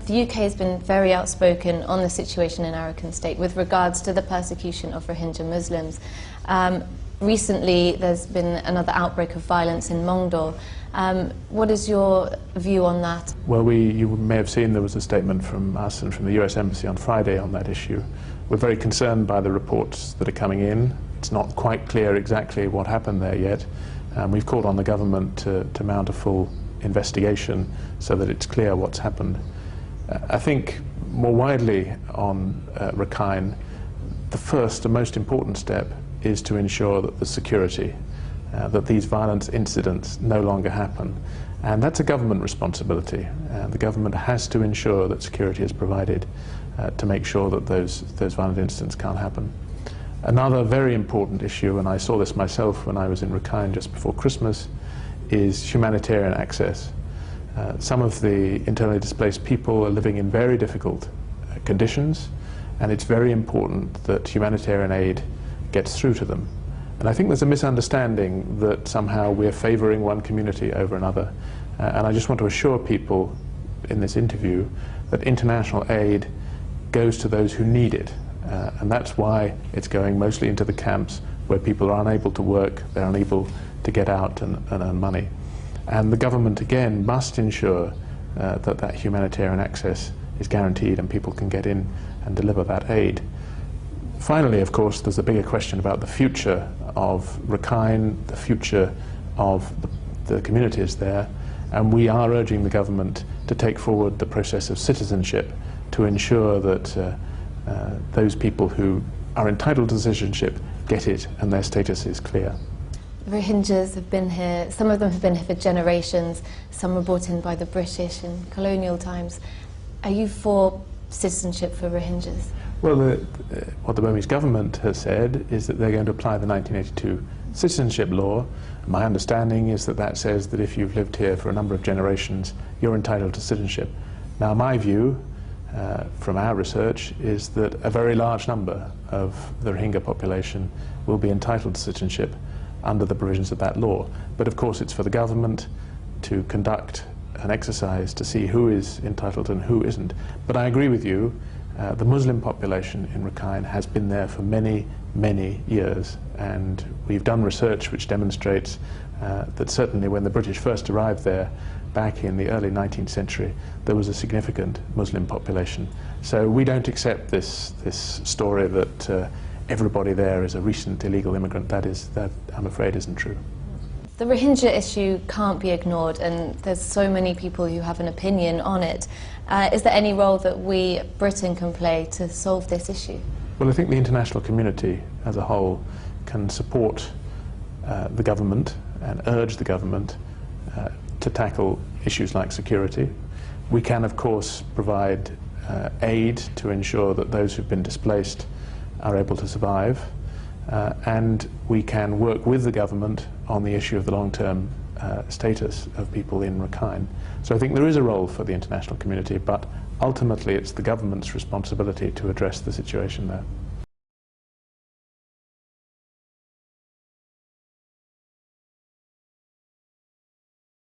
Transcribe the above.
the UK has been very outspoken on the situation in Arakan State with regards to the persecution of Rohingya Muslims. Recently, there's been another outbreak of violence in Mongdol. What is your view on that? Well, you may have seen there was a statement from us and from the US Embassy on Friday on that issue. We're very concerned by the reports that are coming in. It's not quite clear exactly what happened there yet. We've called on the government to mount a full investigation so that it's clear what's happened. I think more widely on Rakhine, the first and most important step is to ensure that the security, that these violent incidents no longer happen. And that's a government responsibility. The government has to ensure that security is provided to make sure that those violent incidents can't happen. Another very important issue, and I saw this myself when I was in Rakhine just before Christmas, is humanitarian access. Some of the internally displaced people are living in very difficult conditions, and it's very important that humanitarian aid gets through to them. And I think there's a misunderstanding that somehow we're favouring one community over another. And I just want to assure people in this interview that international aid goes to those who need it. And that's why it's going mostly into the camps where people are unable to work, they're unable to get out and earn money. And the government, again, must ensure that humanitarian access is guaranteed and people can get in and deliver that aid. Finally, of course, there's a bigger question about the future of Rakhine, the future of the communities there, and we are urging the government to take forward the process of citizenship to ensure that those people who are entitled to citizenship get it and their status is clear. Rohingyas have been here, some of them have been here for generations, some were brought in by the British in colonial times. Are you for citizenship for Rohingyas? Well, what the Burmese government has said is that they're going to apply the 1982 citizenship law. My understanding is that that says that if you've lived here for a number of generations, you're entitled to citizenship. Now, my view from our research is that a very large number of the Rohingya population will be entitled to citizenship under the provisions of that law. But of course it's for the government to conduct an exercise to see who is entitled and who isn't. But I agree with you, the Muslim population in Rakhine has been there for many, many years, and we've done research which demonstrates that certainly when the British first arrived there back in the early 19th century, there was a significant Muslim population. So we don't accept this story that everybody there is a recent illegal immigrant. That I'm afraid isn't true. The Rohingya issue can't be ignored, and there's so many people who have an opinion on it. Is there any role that we, Britain, can play to solve this issue? Well, I think the international community as a whole can support the government and urge the government to tackle issues like security. We can, of course, provide aid to ensure that those who've been displaced are able to survive, and we can work with the government on the issue of the long-term status of people in Rakhine. So I think there is a role for the international community, but ultimately it's the government's responsibility to address the situation there.